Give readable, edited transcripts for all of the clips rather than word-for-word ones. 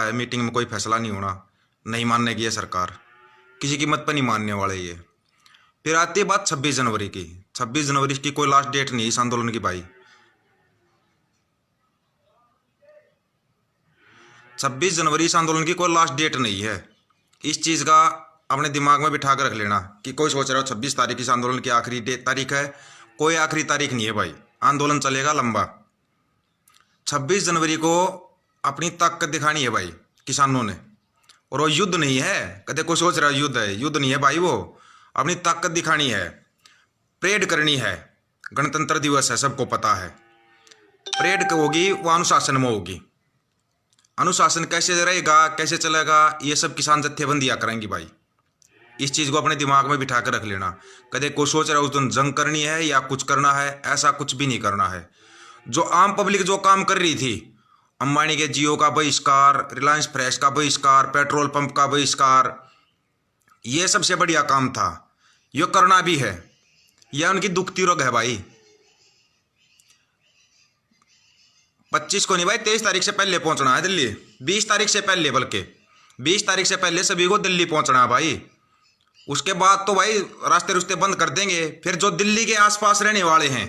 है, मीटिंग में कोई फैसला नहीं होना, नहीं मानने की है सरकार, किसी कीमत पर नहीं मानने वाले ये। फिर आती है बात 26 जनवरी की। 26 जनवरी की कोई लास्ट डेट नहीं इस आंदोलन की भाई। 26 जनवरी इस आंदोलन की कोई लास्ट डेट नहीं है। इस चीज़ का अपने दिमाग में बिठा कर रख लेना कि कोई सोच रहा हो 26 तारीख इस आंदोलन की आखिरी तारीख है। कोई आखिरी तारीख नहीं है भाई, आंदोलन चलेगा लंबा। 26 जनवरी को अपनी ताकत दिखानी है भाई किसानों ने। और वो युद्ध नहीं है, कदे कोई सोच रहा है युद्ध है, युद्ध नहीं है भाई, वो अपनी ताकत दिखानी है, परेड करनी है। गणतंत्र दिवस है, सबको पता है। परेड होगी वो अनुशासन में होगी। अनुशासन कैसे रहेगा, कैसे चलेगा, ये सब किसान जत्थेबंदियाँ करेंगी भाई। इस चीज़ को अपने दिमाग में बिठा कर रख लेना। कदे कोई सोच रहा है उस दिन जंग करनी है या कुछ करना है, ऐसा कुछ भी नहीं करना है। जो आम पब्लिक जो काम कर रही थी, अंबानी के जियो का बहिष्कार, रिलायंस फ्रेश का बहिष्कार, पेट्रोल पंप का बहिष्कार, ये सबसे बढ़िया काम था, ये करना भी है। यह उनकी दुखती रोग है भाई। 25 को नहीं भाई, 23 तारीख से पहले पहुंचना है दिल्ली। 20 तारीख से पहले, बल्कि 20 तारीख से पहले सभी को दिल्ली पहुंचना है भाई। उसके बाद तो भाई रास्ते रुस्ते बंद कर देंगे। फिर जो दिल्ली के आसपास रहने वाले हैं,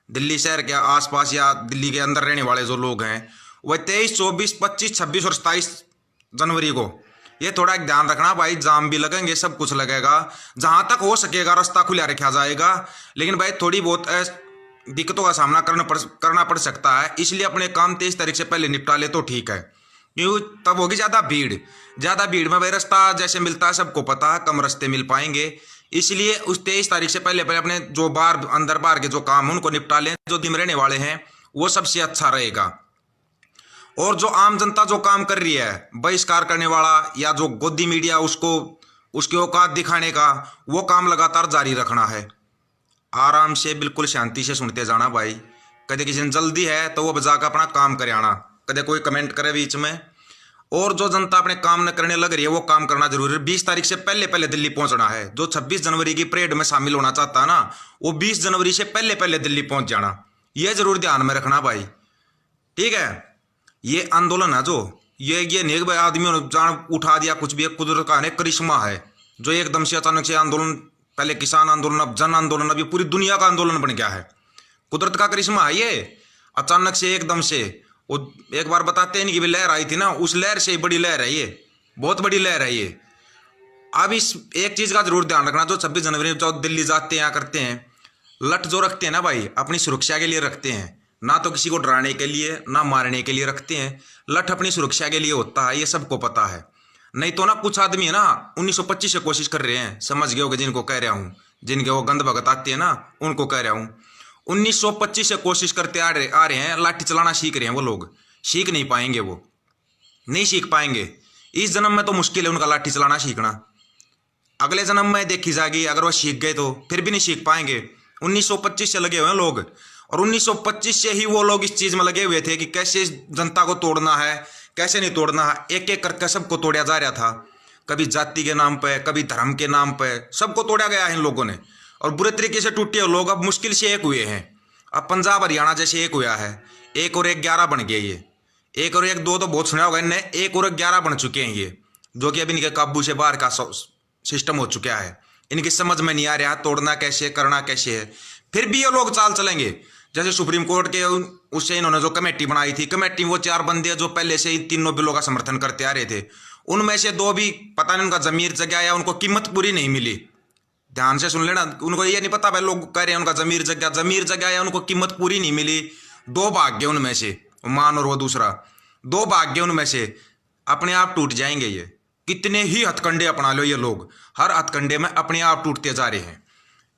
दिल्ली शहर के आसपास या दिल्ली के अंदर रहने वाले जो लोग हैं, वह 23, 24, 25, 26 और 27 जनवरी को ये थोड़ा एक ध्यान रखना भाई। जाम भी लगेंगे, सब कुछ लगेगा। जहां तक हो सकेगा रास्ता खुला रखा जाएगा, लेकिन भाई थोड़ी बहुत दिक्कतों का सामना करना पड़ सकता है। इसलिए अपने काम 23 तारीख से पहले निपटा ले तो ठीक है, क्यों तब होगी ज़्यादा भीड़। ज़्यादा भीड़ में भाई रास्ता जैसे मिलता है सबको पता है, कम रास्ते मिल पाएंगे। इसलिए उस 23 तारीख से पहले पहले अपने जो बाहर अंदर बाहर के जो काम है उनको निपटा लें। जो दिन रहने वाले हैं वो सबसे अच्छा रहेगा। और जो आम जनता जो काम कर रही है, बहिष्कार करने वाला या जो गोदी मीडिया, उसको उसके औकात दिखाने का, वो काम लगातार जारी रखना है। आराम से बिल्कुल शांति से सुनते जाना भाई। कदे किसी ने जल्दी है तो वो बजा कर अपना काम करे आना, कदे कोई कमेंट करे बीच में। और जो जनता अपने काम न करने लग रही है वो काम करना जरूरी है। 20 तारीख से पहले पहले दिल्ली पहुंचना है। जो 26 जनवरी की परेड में शामिल होना चाहता है ना, वो 20 जनवरी से पहले पहले दिल्ली पहुंच जाना। ये जरूर ध्यान में रखना भाई, ठीक है। ये आंदोलन है जो ये नहीं भाई आदमियों ने जान उठा दिया कुछ भी, कुदरत का है करिश्मा है जो एकदम से अचानक से आंदोलन, पहले किसान आंदोलन, अब जन आंदोलन, अभी पूरी दुनिया का आंदोलन बन गया है। कुदरत का करिश्मा है ये, अचानक से एकदम से। वो एक बार बताते हैं कि लहर आई थी ना, उस लहर से बड़ी लहर है ये, बहुत बड़ी लहर है ये। अब इस एक चीज़ का जरूर ध्यान रखना, जो 26 जनवरी जो दिल्ली जाते हैं करते हैं, लठ जो रखते हैं ना भाई, अपनी सुरक्षा के लिए रखते हैं, ना तो किसी को डराने के लिए ना मारने के लिए रखते हैं। लठ अपनी सुरक्षा के लिए होता है, ये सबको पता है। नहीं तो ना कुछ आदमी है ना 1925 से कोशिश कर रहे हैं, समझ गए होगे जिनको कह रहा हूँ, जिनके वो गंद भगत आते हैं ना, उनको कह रहा हूँ। 1925 से कोशिश करते आ रहे हैं, लाठी चलाना सीख रहे हैं वो लोग। सीख नहीं पाएंगे, वो नहीं सीख पाएंगे। इस जन्म में तो मुश्किल है उनका लाठी चलाना सीखना। अगले जन्म में देखी जाएगी, अगर वो सीख गए तो फिर भी नहीं सीख पाएंगे। 1925 से लगे हुए हैं लोग, और 1925 से ही वो लोग इस चीज़ में लगे हुए थे कि कैसे जनता को तोड़ना है, कैसे नहीं तोड़ना है। एक एक करके सबको तोड़ा जा रहा था, कभी जाति के नाम पे, कभी धर्म के नाम पे, सबको तोड़ा गया है इन लोगों ने। और बुरे तरीके से टूटे लोग अब मुश्किल से एक हुए हैं। अब पंजाब हरियाणा जैसे एक हुआ है, 1 और 1 11 बन गए ये। 1 और 1 2 तो बहुत सुना होगा इनने, 1 और 11 बन चुके हैं ये, जो कि अभी इनके काबू से बाहर का सिस्टम हो चुका है। इनकी समझ में नहीं आ रहा तोड़ना कैसे, करना कैसे है। फिर भी ये लोग चाल चलेंगे। जैसे सुप्रीम कोर्ट के उससे इन्होंने जो कमेटी बनाई थी, कमेटी वो 4 बंदे जो पहले से ही तीनों बिलों का समर्थन करते आ रहे थे, उनमें से 2 भी पता नहीं उनका जमीर जगह या उनको कीमत पूरी नहीं मिली। ध्यान से सुन लेना, उनको ये नहीं पता भाई, लोग कह रहे हैं उनका जमीर जगह या उनको कीमत पूरी नहीं मिली। 2 भाग गए उनमें से, मान और वो दूसरा, 2 भाग गए उनमें से। अपने आप टूट जाएंगे ये। कितने ही हथकंडे अपना लो ये लोग, हर हथकंडे में अपने आप टूटते जा रहे हैं।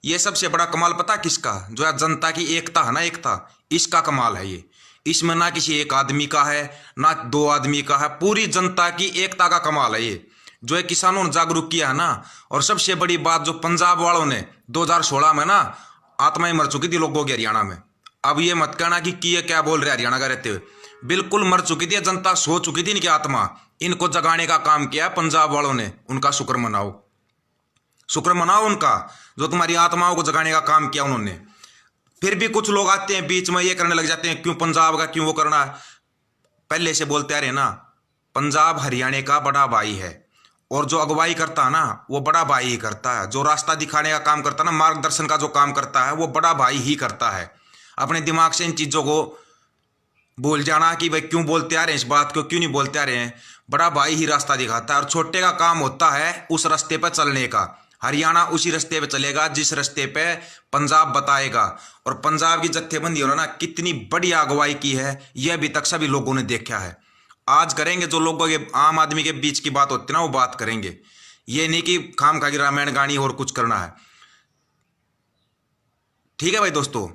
ये सबसे बड़ा कमाल पता किसका, जो है जनता की एकता है ना, एकता, इसका कमाल है ये। इसमें ना किसी एक आदमी का है ना 2 आदमी का है, पूरी जनता की एकता का कमाल है ये, जो है किसानों ने जागरूक किया है ना। और सबसे बड़ी बात, जो पंजाब वालों ने 2016 में ना आत्माएं मर चुकी थी लोगों की हरियाणा में। अब ये मत कहना कि ये क्या बोल रहे हरियाणा का रहते हुए, बिल्कुल मर चुकी थी जनता, सो चुकी थी इनकी आत्मा। इनको जगाने का काम किया पंजाब वालों ने, उनका शुक्र मनाओ, शुक्र मनाओ उनका, जो तुम्हारी आत्माओं को जगाने का काम किया उन्होंने। फिर भी कुछ लोग आते हैं बीच में, ये करने लग जाते हैं, क्यों पंजाब का क्यों वो करना। पहले से बोलते आ रहे ना, पंजाब हरियाणा का बड़ा भाई है, और जो अगुवाई करता है ना वो बड़ा भाई ही करता है। जो रास्ता दिखाने का काम करता है ना, मार्गदर्शन का जो काम करता है वो बड़ा भाई ही करता है। अपने दिमाग से इन चीज़ों को भूल जाना कि भाई क्यों बोलते आ रहे हैं, इस बात को क्यों नहीं बोलते आ रहे हैं। बड़ा भाई ही रास्ता दिखाता है, और छोटे का काम होता है उस रास्ते पर चलने का। हरियाणा उसी रास्ते पे चलेगा जिस रास्ते पे पंजाब बताएगा। और पंजाब की जत्थेबंदी ना कितनी बड़ी अगुवाई की है, यह अभी तक सभी लोगों ने देखा है। आज करेंगे जो लोगों के आम आदमी के बीच की बात होती है ना, वो बात करेंगे। ये नहीं कि खाम खा की रामायण गानी और कुछ करना है। ठीक है भाई दोस्तों,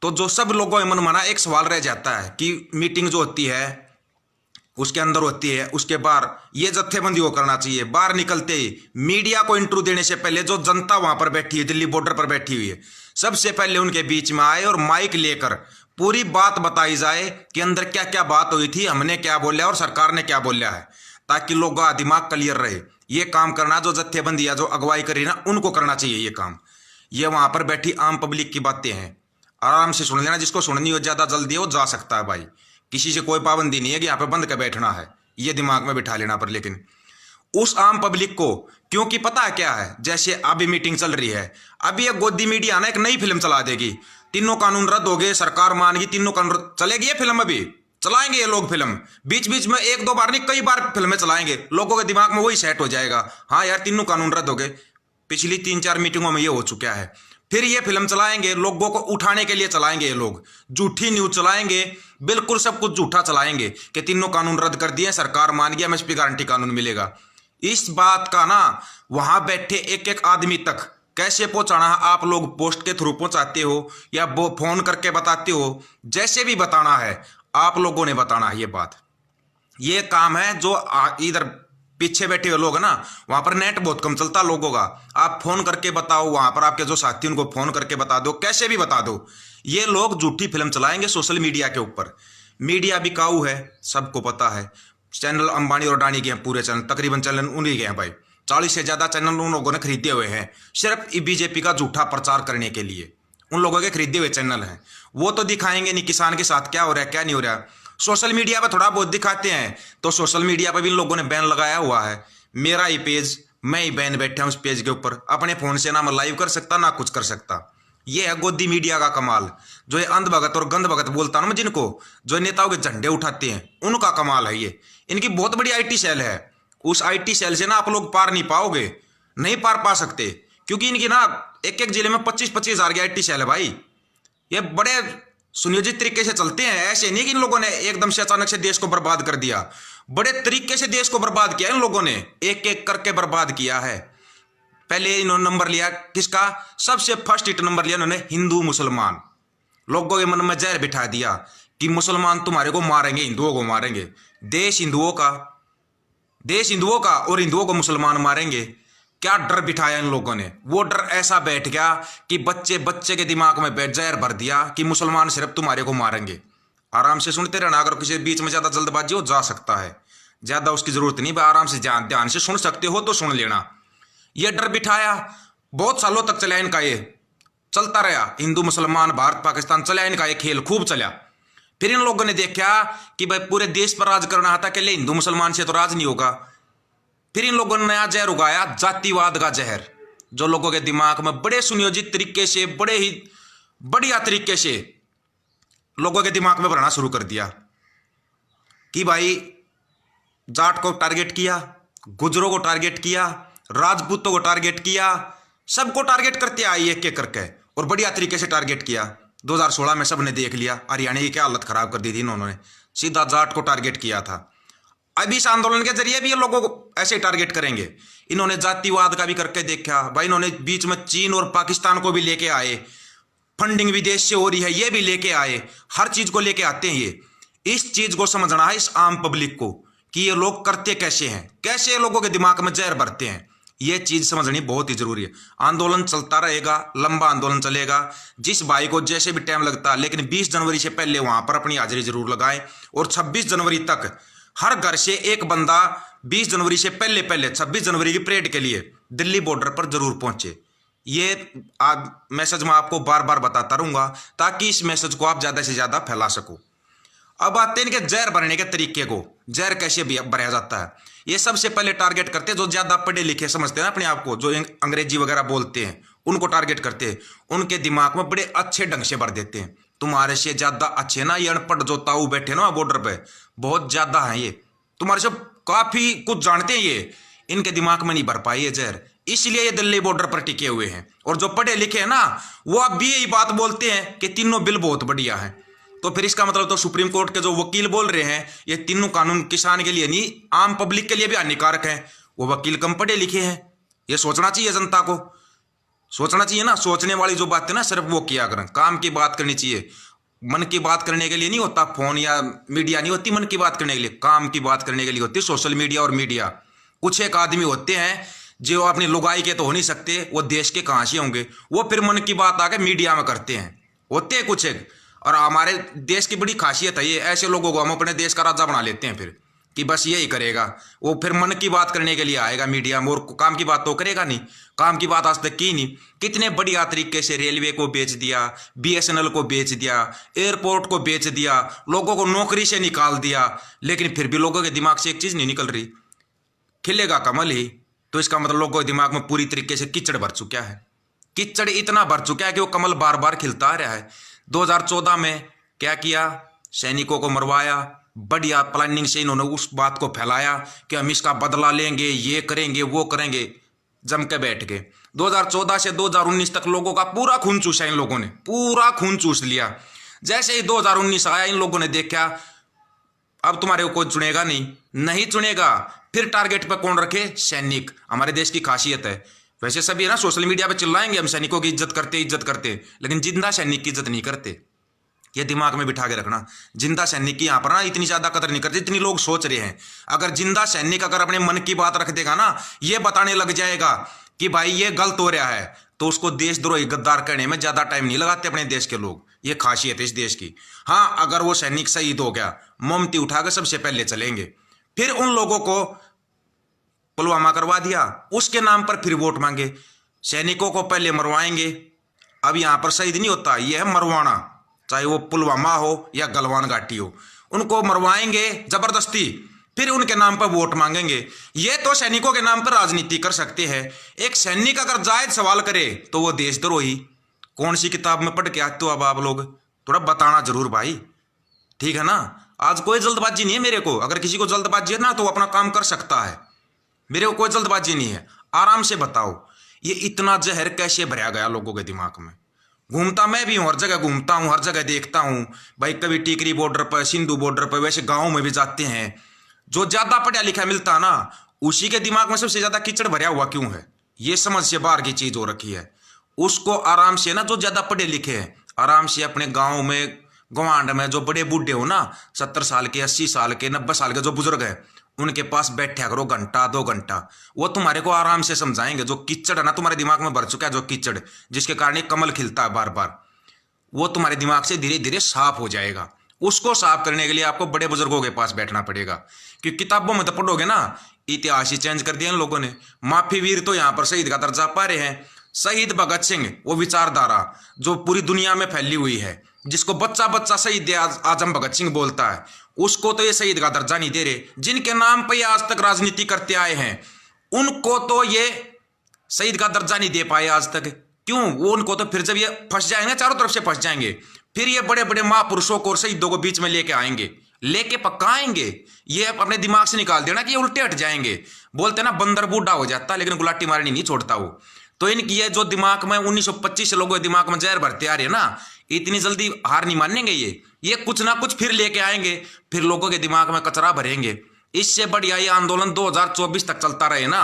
तो जो सब लोगों में मन माना एक सवाल रह जाता है कि मीटिंग जो होती है उसके अंदर होती है, उसके बाहर ये जत्थेबंदी को करना चाहिए। बाहर निकलते ही मीडिया को इंटरव्यू देने से पहले जो जनता वहां पर बैठी है, दिल्ली बॉर्डर पर बैठी हुई है, सबसे पहले उनके बीच में आए और माइक लेकर पूरी बात बताई जाए कि अंदर क्या क्या बात हुई थी, हमने क्या बोला और सरकार ने क्या बोला है, ताकि लोगों का दिमाग क्लियर रहे। ये काम करना जो जत्थेबंदी या जो अगुवाई करी ना, उनको करना चाहिए ये काम। ये वहां पर बैठी आम पब्लिक की बातें हैं, आराम से सुन लेना। जिसको सुननी हो ज्यादा जल्दी है वो जा सकता है भाई, किसी से कोई पाबंदी नहीं है कि यहाँ पे बंद कर बैठना है, ये दिमाग में बिठा लेना। पर लेकिन उस आम पब्लिक को, क्योंकि पता है क्या है, जैसे अभी मीटिंग चल रही है, अभी एक गोदी मीडिया ना एक नई फिल्म चला देगी, तीनों कानून रद्द हो गए, सरकार मान गई, तीनों कानून चलेगी। ये फिल्म अभी चलाएंगे ये लोग, फिल्म बीच बीच में एक दो बार नहीं कई बार फिल्में चलाएंगे, लोगों के दिमाग में वही सेट हो जाएगा, हाँ यार तीनों कानून रद्द हो गए। पिछली 3-4 मीटिंगों में ये हो चुका है। फिर ये फिल्म चलाएंगे, लोगों को उठाने के लिए चलाएंगे, ये लोग झूठी न्यूज चलाएंगे, बिल्कुल सब कुछ झूठा चलाएंगे कि तीनों कानून रद्द कर दिए, सरकार मान गया, एमएसपी गारंटी कानून मिलेगा। इस बात का ना वहां बैठे एक एक आदमी तक कैसे पहुंचाना है, आप लोग पोस्ट के थ्रू पहुंचाते हो या फोन करके बताते हो, जैसे भी बताना है आप लोगों ने बताना है। ये बात, ये काम है जो इधर पीछे बैठे हुए लोग हैं ना, वहां पर नेट बहुत कम चलता लोगों का, आप फोन करके बताओ, वहां पर आपके जो साथी उनको फोन करके बता दो, कैसे भी बता दो। ये लोग झूठी फिल्म चलाएंगे सोशल मीडिया के ऊपर। मीडिया बिकाऊ है, सबको पता है। चैनल अंबानी और अडानी के हैं पूरे चैनल, तकरीबन चैनल उन्हीं के हैं भाई। 40 से ज्यादा चैनल उन लोगों ने खरीदे हुए हैं, सिर्फ बीजेपी का झूठा प्रचार करने के लिए उन लोगों के खरीदे हुए चैनल हैं। वो तो दिखाएंगे नहीं किसान के साथ क्या हो रहा है क्या नहीं हो रहा। सोशल मीडिया पर थोड़ा बहुत दिखाते हैं, तो सोशल मीडिया पर भी इन लोगों ने बैन लगाया हुआ है। मेरा ही पेज, मैं ही बैन बैठा हूं उस पेज के ऊपर, अपने फोन से ना मैं लाइव कर सकता ना कुछ कर सकता। ये है गोदी मीडिया का कमाल। जो ये अंध भगत और गंध भगत बोलता ना मैं, जिनको जो नेताओं के झंडे उठाते हैं, उनका कमाल है ये। इनकी बहुत बड़ी आईटी सेल है, उस आईटी सेल से ना आप लोग पार नहीं पाओगे, नहीं पार पा सकते, क्योंकि इनकी ना एक एक जिले में 25-25 हजार की आईटी सेल है भाई। ये बड़े सुनियोजित तरीके से चलते हैं, ऐसे नहीं कि इन लोगों ने एकदम से अचानक से देश को बर्बाद कर दिया। बड़े तरीके से देश को बर्बाद किया इन लोगों ने, एक एक करके बर्बाद किया है। पहले इन्होंने नंबर लिया किसका, सबसे फर्स्ट हिट नंबर लिया इन्होंने हिंदू मुसलमान। लोगों के मन में जहर बिठा दिया कि मुसलमान तुम्हारे को मारेंगे, हिंदुओं को मारेंगे। देश हिंदुओं का और हिंदुओं को मुसलमान मारेंगे। क्या डर बिठाया इन लोगों ने, वो डर ऐसा बैठ गया कि बच्चे के दिमाग में बैठ जहर भर दिया कि मुसलमान सिर्फ तुम्हारे को मारेंगे। आराम से सुनते रहना, अगर किसी बीच में ज्यादा जल्दबाजी हो जा सकता है, ज्यादा उसकी जरूरत नहीं, आराम से ध्यान से सुन सकते हो तो सुन लेना। ये डर बिठाया, बहुत सालों तक चला इनका, ये चलता रहा, हिंदू मुसलमान भारत पाकिस्तान चला इनका ये खेल, खूब चला। फिर इन लोगों ने देखा कि भाई पूरे देश पर राज करना था, अकेले हिंदू मुसलमान से तो राज नहीं होगा। फिर इन लोगों ने नया जहर उगाया, जातिवाद का जहर, जो लोगों के दिमाग में बड़े सुनियोजित तरीके से, बड़े ही बढ़िया तरीके से लोगों के दिमाग में भरना शुरू कर दिया कि भाई जाट को टारगेट किया, गुजरों को टारगेट किया, राजपूतों को टारगेट किया, सबको टारगेट करते आए एक एक करके, और बढ़िया तरीके से टारगेट किया। 2016 में सबने देख लिया हरियाणा की क्या हालत खराब कर दी थी इन्होंने, सीधा जाट को टारगेट किया था। अब इस आंदोलन के जरिए भी ये लोगों को ऐसे टारगेट करेंगे। इन्होंने जातिवाद का भी करके देखा भाई, इन्होंने बीच में चीन और पाकिस्तान को भी लेके आए, फंडिंग विदेश से हो रही है ये भी लेके आए, हर चीज को लेके आते हैं ये। इस चीज को समझना है इस आम पब्लिक को कि ये लोग करते कैसे हैं, कैसे लोगों के दिमाग में जहर भरते हैं, ये चीज समझनी बहुत ही जरूरी है। आंदोलन चलता रहेगा, लंबा आंदोलन चलेगा, जिस भाई को जैसे भी टाइम लगता है, लेकिन 20 जनवरी से पहले वहां पर अपनी हाजिरी जरूर लगाएं, और 26 जनवरी तक हर घर से एक बंदा 20 जनवरी से पहले 26 जनवरी की परेड के लिए दिल्ली बॉर्डर पर जरूर पहुंचे। ये मैसेज मैं आपको बार बार बताता रहूंगा ताकि इस मैसेज को आप ज्यादा से ज्यादा फैला सको। अब आते हैं इनके जहर भरने के तरीके को, जहर कैसे भरा जाता है। ये सबसे पहले टारगेट करते हैं जो ज्यादा पढ़े लिखे समझते हैं ना अपने आप को, जो अंग्रेजी वगैरह बोलते हैं, उनको टारगेट करते हैं। उनके दिमाग में बड़े अच्छे ढंग से भर देते हैं, तुम्हारे से ज्यादा अच्छे ना ये अनपढ़ जो ताऊ बैठे ना बॉर्डर पे, बहुत ज्यादा है ये, तुम्हारे से काफी कुछ जानते हैं ये, इनके दिमाग में नहीं भर पाए ये जहर, इसलिए ये दिल्ली बॉर्डर पर टिके हुए हैं। और जो पढ़े लिखे हैं ना वो अब भी यही बात बोलते हैं कि तीनों बिल बहुत बढ़िया है। तो फिर इसका मतलब तो सुप्रीम कोर्ट के जो वकील बोल रहे हैं ये तीनों कानून किसान के लिए नहीं, आम पब्लिक के लिए भी हानिकारक है। वो वकील कम पढ़े लिखे हैं, ये सोचना चाहिए, जनता को सोचना चाहिए ना। सोचने वाली जो बात है ना सिर्फ वो किया करें, काम की बात करनी चाहिए। मन की बात करने के लिए नहीं होता फोन या मीडिया, नहीं होती मन की बात करने के लिए, काम की बात करने के लिए होती सोशल मीडिया और मीडिया। कुछ एक आदमी होते हैं जो अपनी लुगाई के तो हो नहीं सकते, वो देश के कहाँ से होंगे, वो फिर मन की बात आके मीडिया में करते हैं, होते हैं कुछ एक। और हमारे देश की बड़ी खासियत है ये, ऐसे लोगों को हम अपने देश का राजा बना लेते हैं फिर, कि बस यही करेगा वो, फिर मन की बात करने के लिए आएगा मीडिया में, और काम की बात तो करेगा नहीं। काम की बात आज तक की नहीं। कितने बढ़िया तरीके से रेलवे को बेच दिया, BSNL को बेच दिया, एयरपोर्ट को बेच दिया, लोगों को नौकरी से निकाल दिया, लेकिन फिर भी लोगों के दिमाग से एक चीज नहीं निकल रही, खिलेगा कमल ही। तो इसका मतलब लोगों के दिमाग में पूरी तरीके से कीचड़ भर चुका है, कीचड़ इतना भर चुका है कि वो कमल बार बार खिलता आ रहा है। 2014 में क्या किया, सैनिकों को मरवाया, बढ़िया प्लानिंग से इन्होंने उस बात को फैलाया कि हम इसका बदला लेंगे, ये करेंगे वो करेंगे, जम के बैठ गए। 2014 से 2019 तक लोगों का पूरा खून चूसा, इन लोगों ने पूरा खून चूस लिया। जैसे ही 2019 आया इन लोगों ने देखा अब तुम्हारे को कोई चुनेगा नहीं चुनेगा, फिर टारगेट पे कौन रखे, सैनिक। हमारे देश की खासियत है, वैसे सभी है ना सोशल मीडिया पे चिल्लाएंगे हम सैनिकों की इज्जत करते, लेकिन जिंदा सैनिक की इज्जत नहीं करते। ये दिमाग में बिठा के रखना, जिंदा सैनिक की यहाँ पर ना इतनी ज्यादा कदर नहीं करते जितनी लोग सोच रहे हैं। अगर जिंदा सैनिक अगर अपने मन की बात रख देगा ना, ये बताने लग जाएगा कि भाई ये गलत हो रहा है, तो उसको देशद्रोही गद्दार करने में ज्यादा टाइम नहीं लगाते अपने देश के लोग। ये खासियत है इस देश की। हाँ, अगर वो सैनिक शहीद हो गया, मोमबत्ती उठाकर सबसे पहले चलेंगे, फिर उन लोगों को पुलवामा करवा दिया, उसके नाम पर फिर वोट मांगे। सैनिकों को पहले मरवाएंगे। अब यहां पर शहीद नहीं होता, यह है मरवाना, चाहे वो पुलवामा हो या गलवान घाटी हो, उनको मरवाएंगे जबरदस्ती, फिर उनके नाम पर वोट मांगेंगे। ये तो सैनिकों के नाम पर राजनीति कर सकते हैं। एक सैनिक अगर जायज सवाल करे तो वो देशद्रोही। कौन सी किताब में पढ़ के आते हो अब आप लोग, थोड़ा बताना जरूर भाई, ठीक है ना। आज कोई जल्दबाजी नहीं है मेरे को, अगर किसी को जल्दबाजी है ना तो वो अपना काम कर सकता है, मेरे को कोई जल्दबाजी नहीं है। आराम से बताओ ये इतना जहर कैसे भरा गया लोगों के दिमाग में। घूमता मैं भी हूँ, हर जगह घूमता हूँ, हर जगह देखता हूँ भाई, कभी टिकरी बॉर्डर पर, सिंधु बॉर्डर पर, वैसे गाँव में भी जाते हैं। जो ज्यादा पढ़ा लिखा मिलता है ना उसी के दिमाग में सबसे ज्यादा कीचड़ भरा हुआ क्यों है, ये समझ से बाहर की चीज हो रखी है। उसको आराम से ना, जो ज्यादा पढ़े लिखे हैं, आराम से अपने गाँव में गवांड में जो बड़े बूढ़े हो ना, 70 साल के, 80 साल के, 90 साल के जो बुजुर्ग है, उनके पास बैठा करो घंटा 2 घंटा, वो तुम्हारे को आराम से समझाएंगे। जो कीचड़ है ना तुम्हारे दिमाग में भर चुका है, जो कीचड़ जिसके कारण ये कमल खिलता है बार बार, वो तुम्हारे दिमाग से धीरे धीरे साफ हो जाएगा। उसको साफ करने के लिए आपको बड़े बुजुर्गों के पास बैठना पड़ेगा, क्योंकि किताबों में तो पढ़ोगे ना, इतिहास ही चेंज कर दिया इन लोगों ने। माफी वीर तो यहाँ पर शहीद का दर्जा पा रहे हैं। शहीद भगत सिंह, वो विचारधारा जो पूरी दुनिया में फैली हुई है, जिसको बच्चा बच्चा शहीद आजम भगत सिंह बोलता है, उसको तो ये शहीद का दर्जा नहीं दे रहे। जिनके नाम पर ये आज तक राजनीति करते आए हैं उनको तो ये शहीद का दर्जा नहीं दे पाए आज तक। क्यों? वो उनको तो फिर जब ये फंस जाएंगे, चारों तरफ से फंस जाएंगे, फिर ये बड़े बड़े महापुरुषों को और शहीदों को बीच में लेके आएंगे, लेके पक्का आएंगे। ये अपने दिमाग से निकाल देना कि ये उल्टे हट जाएंगे। बोलते ना बंदर बूढ़ा हो जाता लेकिन गुलाटी मारनी नहीं छोड़ता वो। तो इनकी ये जो दिमाग में 1925 लोगों के दिमाग में जहर भरते आ रहे हैं ना, इतनी जल्दी हार नहीं मानेंगे ये कुछ ना कुछ फिर लेके आएंगे, फिर लोगों के दिमाग में कचरा भरेंगे। इससे बढ़िया ये आंदोलन 2024 तक चलता रहे ना,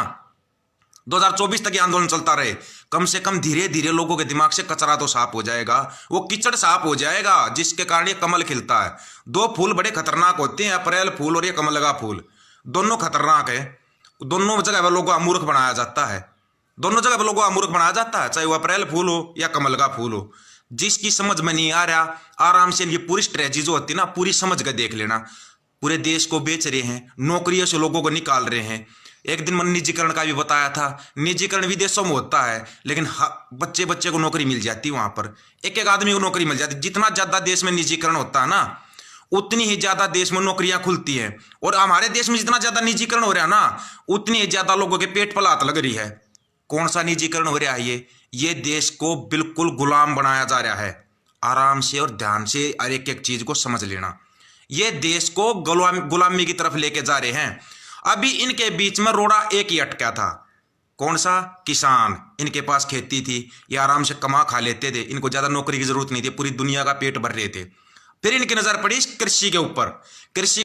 2024 तक ये आंदोलन चलता रहे, कम से कम धीरे धीरे लोगों के दिमाग से कचरा तो साफ हो जाएगा, वो कीचड़ साफ हो जाएगा, जिसके कारण ये कमल खिलता है। 2 फूल बड़े खतरनाक होते हैं, अप्रैल फूल और ये कमल का फूल, दोनों खतरनाक है। दोनों जगह पर लोगों को मूर्ख बनाया जाता है, दोनों जगह पर लोगों को मूर्ख बनाया जाता है, चाहे वो अप्रैल फूल हो या कमल का फूल हो। जिसकी समझ में नहीं आ रहा, आराम से इनकी पूरी स्ट्रेटजी जो होती है ना, पूरी समझ कर देख लेना। पूरे देश को बेच रहे हैं, नौकरियों से लोगों को निकाल रहे हैं। एक दिन मैंने निजीकरण का भी बताया था, निजीकरण विदेशों में होता है, लेकिन बच्चे बच्चे को नौकरी मिल जाती है वहां पर, एक एक आदमी को नौकरी मिल जाती है। जितना ज्यादा देश में निजीकरण होता है ना, उतनी ही ज्यादा देश में नौकरियां खुलती हैं। और हमारे देश में जितना ज्यादा निजीकरण हो रहा है ना, उतनी ही ज्यादा लोगों के पेट पर लात लग रही है। कौन सा निजीकरण हो रहा है? ये देश को बिल्कुल गुलाम बनाया जा रहा है। आराम से और ध्यान से हर एक एक चीज को समझ लेना। ये देश को गुलामी की तरफ लेके जा रहे हैं। अभी इनके बीच में रोड़ा एक ही अटका था। कौन सा? किसान। इनके पास खेती थी, ये आराम से कमा खा लेते थे, इनको ज्यादा नौकरी की जरूरत नहीं थी, पूरी दुनिया का पेट भर रहे थे। फिर इनकी नजर पड़ी कृषि के ऊपर। कृषि